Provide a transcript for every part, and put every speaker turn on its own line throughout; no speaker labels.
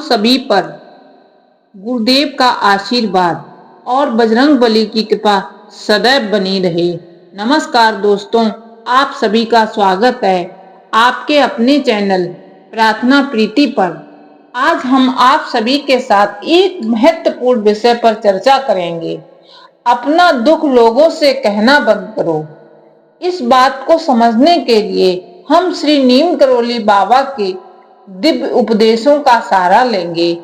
सभी पर गुरुदेव का आशीर्वाद और बजरंगबली की कृपा सदैव बनी रहे। नमस्कार दोस्तों, आप सभी का स्वागत है आपके अपने चैनल प्रार्थना प्रीति पर। आज हम आप सभी के साथ एक महत्वपूर्ण विषय पर चर्चा करेंगे। अपना दुख लोगों से कहना बंद करो। इस बात को समझने के लिए हम श्री नीम करोली बाबा के दिव्य उपदेशों का सहारा लेंगे।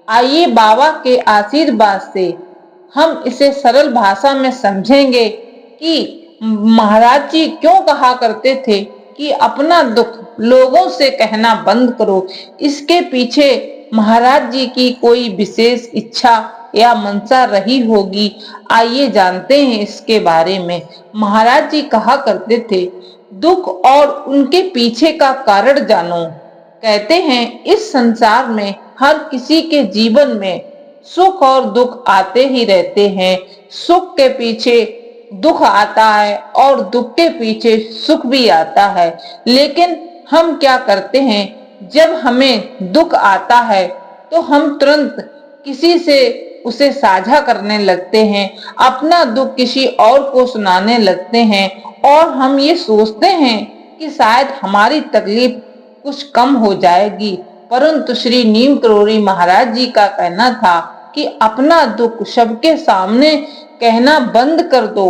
आइए बाबा के आशीर्वाद से हम इसे सरल भाषा में समझेंगे कि महाराज जी क्यों कहा करते थे कि अपना दुख लोगों से कहना बंद करो। इसके पीछे महाराज जी की कोई विशेष इच्छा या मंशा रही होगी। आइए जानते हैं इसके बारे में। महाराज जी कहा करते थे, दुख और उनके पीछे का कारण जानो। कहते हैं इस संसार में हर किसी के जीवन में सुख और दुख आते ही रहते हैं। सुख के पीछे दुख आता है और दुख के पीछे सुख भी आता है। लेकिन हम क्या करते हैं, जब हमें दुख आता है तो हम तुरंत किसी से उसे साझा करने लगते हैं, अपना दुख किसी और को सुनाने लगते हैं और हम ये सोचते हैं कि शायद हमारी तकलीफ कुछ कम हो जाएगी। परंतु श्री नीम करोली महाराज जी का कहना था कि अपना दुख सबके सामने कहना बंद कर दो।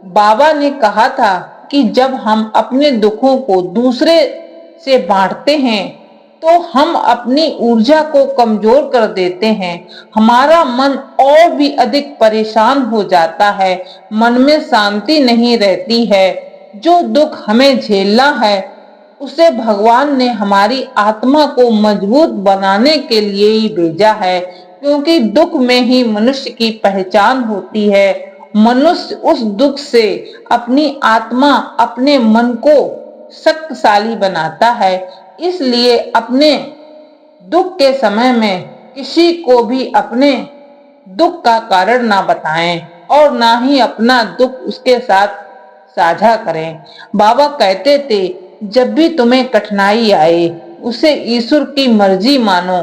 बाबा ने कहा था कि जब हम अपने दुखों को दूसरे से बांटते हैं तो हम अपनी ऊर्जा को कमजोर कर देते हैं। हमारा मन और भी अधिक परेशान हो जाता है, मन में शांति नहीं रहती है। जो दुख हमें झेलना है उसे भगवान ने हमारी आत्मा को मजबूत बनाने के लिए ही भेजा है, क्योंकि दुख में ही मनुष्य की पहचान होती है। मनुष्य उस दुख से अपनी आत्मा, अपने मन को शक्तिशाली बनाता है। इसलिए अपने दुख के समय में किसी को भी अपने दुख का कारण ना बताएं और ना ही अपना दुख उसके साथ साझा करें। बाबा कहते थे, जब भी तुम्हें कठिनाई आए उसे ईश्वर की मर्जी मानो,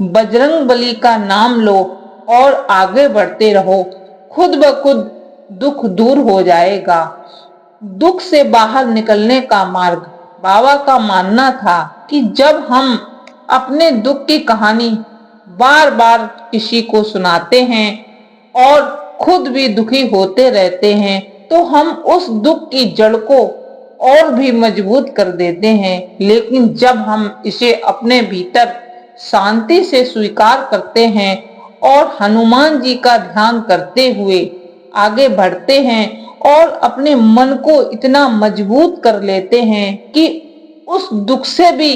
बजरंगबली का नाम लो और आगे बढ़ते रहो। खुद ब खुद दुख दूर हो जाएगा। दुख से बाहर निकलने का मार्ग, बाबा का मानना था कि जब हम अपने दुख की कहानी बार बार किसी को सुनाते हैं और खुद भी दुखी होते रहते हैं तो हम उस दुख की जड़ को और भी मजबूत कर देते हैं। लेकिन जब हम इसे अपने भीतर शांति से स्वीकार करते हैं और हनुमान जी का ध्यान करते हुए आगे बढ़ते हैं और अपने मन को इतना मजबूत कर लेते हैं कि उस दुख से भी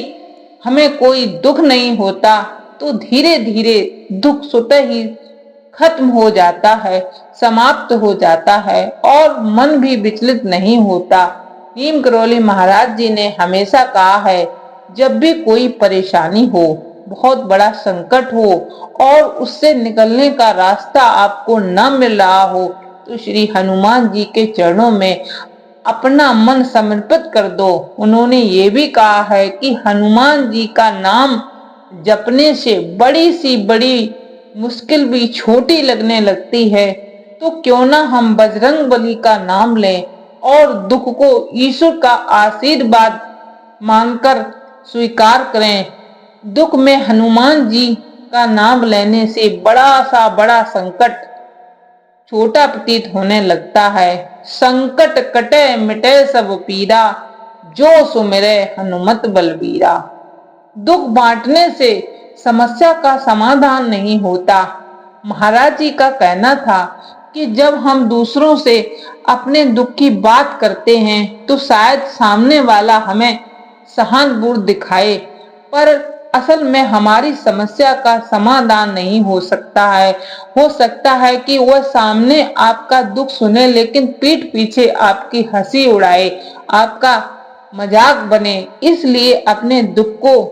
हमें कोई दुख नहीं होता, तो धीरे धीरे दुख स्वतः ही खत्म हो जाता है, समाप्त हो जाता है और मन भी विचलित नहीं होता। नीम करोली महाराज जी ने हमेशा कहा है, जब भी कोई परेशानी हो, बहुत बड़ा संकट हो और उससे निकलने का रास्ता आपको न मिल रहा हो, तो श्री हनुमान जी के चरणों में अपना मन समर्पित कर दो। उन्होंने ये भी कहा है कि हनुमान जी का नाम जपने से बड़ी सी बड़ी मुश्किल भी छोटी लगने लगती है। तो क्यों ना हम बजरंगबली का नाम लें और दुख को ईश्वर का आशीर्वाद मानकर स्वीकार करें। दुख में हनुमान जी का नाम लेने से बड़ा संकट छोटा प्रतीत होने लगता है। संकट कटे मिटे सब पीरा, जो सुमिरे हनुमत बलबीरा। दुख बांटने से समस्या का समाधान नहीं होता। महाराज जी का कहना था कि जब हम दूसरों से अपने दुख की बात करते हैं तो शायद सामने वाला हमें सहानुभूति दिखाए, पर असल में हमारी समस्या का समाधान नहीं हो सकता है। हो सकता है कि वह सामने आपका दुख सुने लेकिन पीठ पीछे आपकी हंसी उड़ाए, आपका मजाक बने। इसलिए अपने दुख को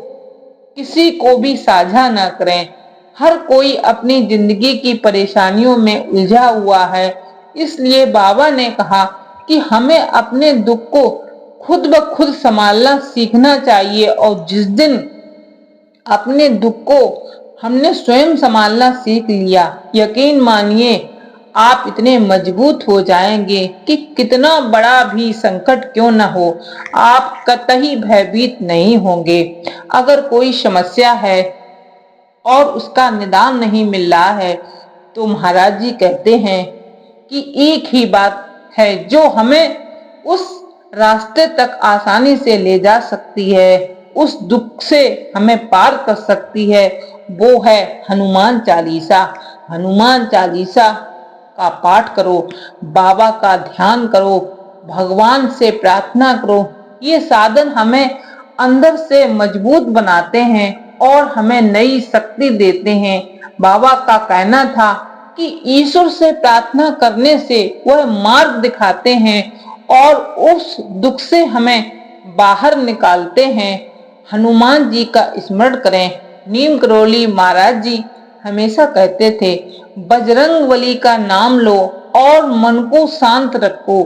किसी को भी साझा न करें। हर कोई अपनी जिंदगी की परेशानियों में उलझा हुआ है। इसलिए बाबा ने कहा कि हमें अपने दुख को खुद ब खुद संभालना सीखना चाहिए और जिस दिन अपने दुख को हमने स्वयं संभालना सीख लिया, यकीन मानिए आप इतने मजबूत हो जाएंगे कि कितना बड़ा भी संकट क्यों न हो, आप कतई भयभीत नहीं होंगे। अगर कोई समस्या है और उसका निदान नहीं मिल रहा है तो महाराज जी कहते हैं कि एक ही बात है जो हमें उस रास्ते तक आसानी से ले जा सकती है, उस दुख से हमें पार कर सकती है, वो है हनुमान चालीसा। हनुमान चालीसा का पाठ करो, बाबा का ध्यान करो, भगवान से प्रार्थना करो। ये साधन हमें अंदर से मजबूत बनाते हैं और हमें नई शक्ति देते हैं। बाबा का कहना था कि ईश्वर से प्रार्थना करने से वह मार्ग दिखाते हैं और उस दुख से हमें बाहर निकालते हैं। हनुमान जी का स्मरण करें। नीम करोली महाराज जी हमेशा कहते थे, बजरंगबली का नाम लो और मन को शांत रखो।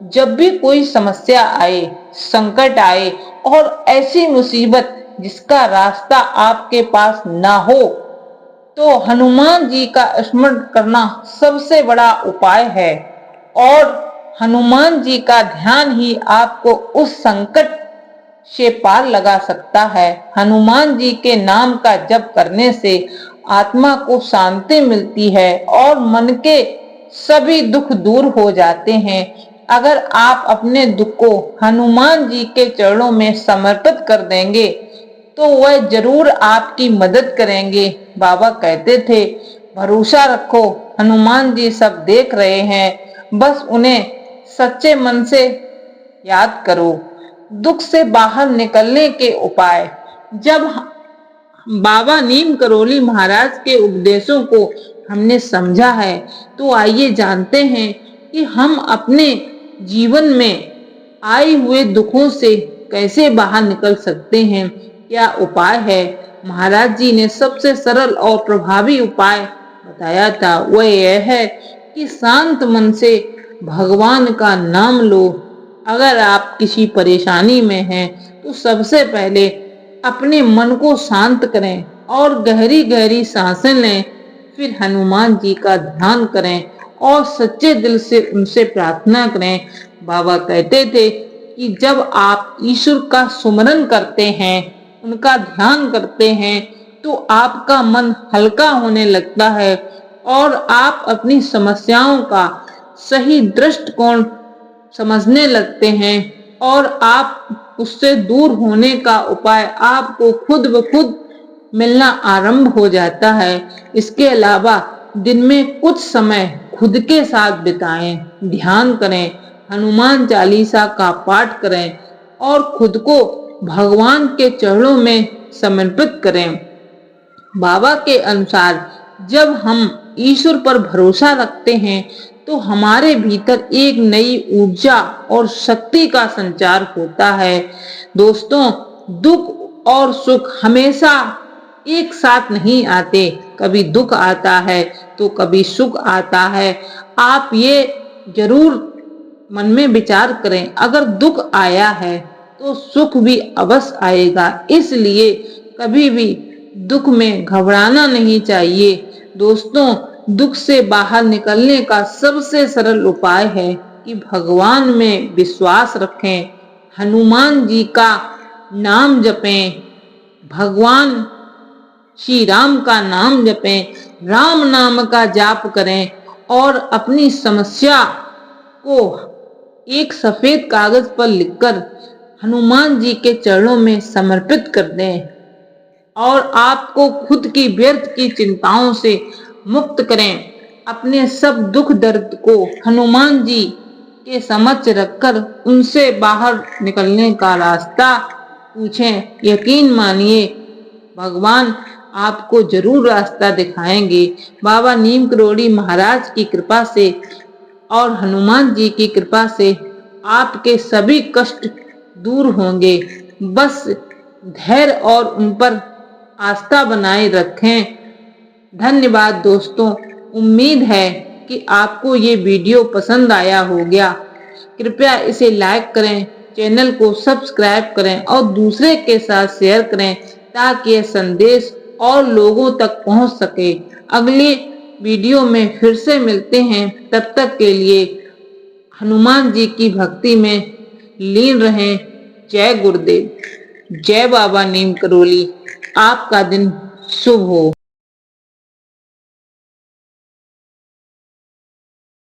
जब भी कोई समस्या आए, संकट आए और ऐसी मुसीबत जिसका रास्ता आपके पास ना हो, तो हनुमान जी का स्मरण करना सबसे बड़ा उपाय है और हनुमान जी का ध्यान ही आपको उस संकट से पार लगा सकता है। हनुमान जी के नाम का जप करने से आत्मा को शांति मिलती है और मन के सभी दुख दूर हो जाते हैं। अगर आप अपने दुख को हनुमान जी के चरणों में समर्पित कर देंगे तो वह जरूर आपकी मदद करेंगे। बाबा कहते थे, भरोसा रखो, हनुमान जी सब देख रहे हैं, बस उन्हें सच्चे मन से याद करो। दुख से बाहर निकलने के उपाय। जब बाबा नीम करोली महाराज के उपदेशों को हमने समझा है तो आइए जानते हैं कि हम अपने जीवन में आए हुए दुखों से कैसे बाहर निकल सकते हैं, क्या उपाय है। महाराज जी ने सबसे सरल और प्रभावी उपाय बताया था, वह यह है कि शांत मन से भगवान का नाम लो। अगर आप किसी परेशानी में हैं तो सबसे पहले अपने मन को शांत करें और गहरी गहरी सांसें लें, फिर हनुमान जी का ध्यान करें और सच्चे दिल से उनसे प्रार्थना करें। बाबा कहते थे कि जब आप ईश्वर का सुमरन करते हैं, उनका ध्यान करते हैं, तो आपका मन हल्का होने लगता है और आप अपनी समस्याओं का सही दृष्टिकोण समझने लगते हैं और आप उससे दूर होने का उपाय आपको खुद ब खुद मिलना आरंभ हो जाता है। इसके अलावा दिन में कुछ समय खुद के साथ बिताएं, ध्यान करें, हनुमान चालीसा का पाठ करें और खुद को भगवान के चरणों में समर्पित करें। बाबा के अनुसार जब हम ईश्वर पर भरोसा रखते हैं तो हमारे भीतर एक नई ऊर्जा और शक्ति का संचार होता है। दोस्तों, दुख और सुख हमेशा एक साथ नहीं आते, कभी दुख आता है तो कभी सुख आता है। आप ये जरूर मन में विचार करें, अगर दुख आया है तो सुख भी अवश्य आएगा, इसलिए कभी भी दुख में घबराना नहीं चाहिए। दोस्तों, दुख से बाहर निकलने का सबसे सरल उपाय है कि भगवान में विश्वास रखें, हनुमान जी का नाम जपें, भगवान श्री राम का नाम जपें, राम नाम का जाप करें और अपनी समस्या को एक सफेद कागज पर लिखकर हनुमान जी के चरणों में समर्पित कर दें और आपको खुद की व्यर्थ की चिंताओं से मुक्त करें। अपने सब दुख दर्द को हनुमान जी के समक्ष रखकर उनसे बाहर निकलने का रास्ता पूछें। यकीन मानिए भगवान आपको जरूर रास्ता दिखाएंगे। बाबा नीम करोली महाराज की कृपा से और हनुमान जी की कृपा से आपके सभी कष्ट दूर होंगे। बस धैर्य और उन पर आस्था बनाए रखें। धन्यवाद दोस्तों, उम्मीद है कि आपको ये वीडियो पसंद आया होगा। कृपया इसे लाइक करें, चैनल को सब्सक्राइब करें और दूसरे के साथ शेयर करें ताकि यह संदेश और लोगों तक पहुंच सके। अगले वीडियो में फिर से मिलते हैं, तब तक के लिए हनुमान जी की भक्ति में लीन रहें। जय गुरुदेव, जय बाबा नीम करोली। आपका दिन शुभ हो।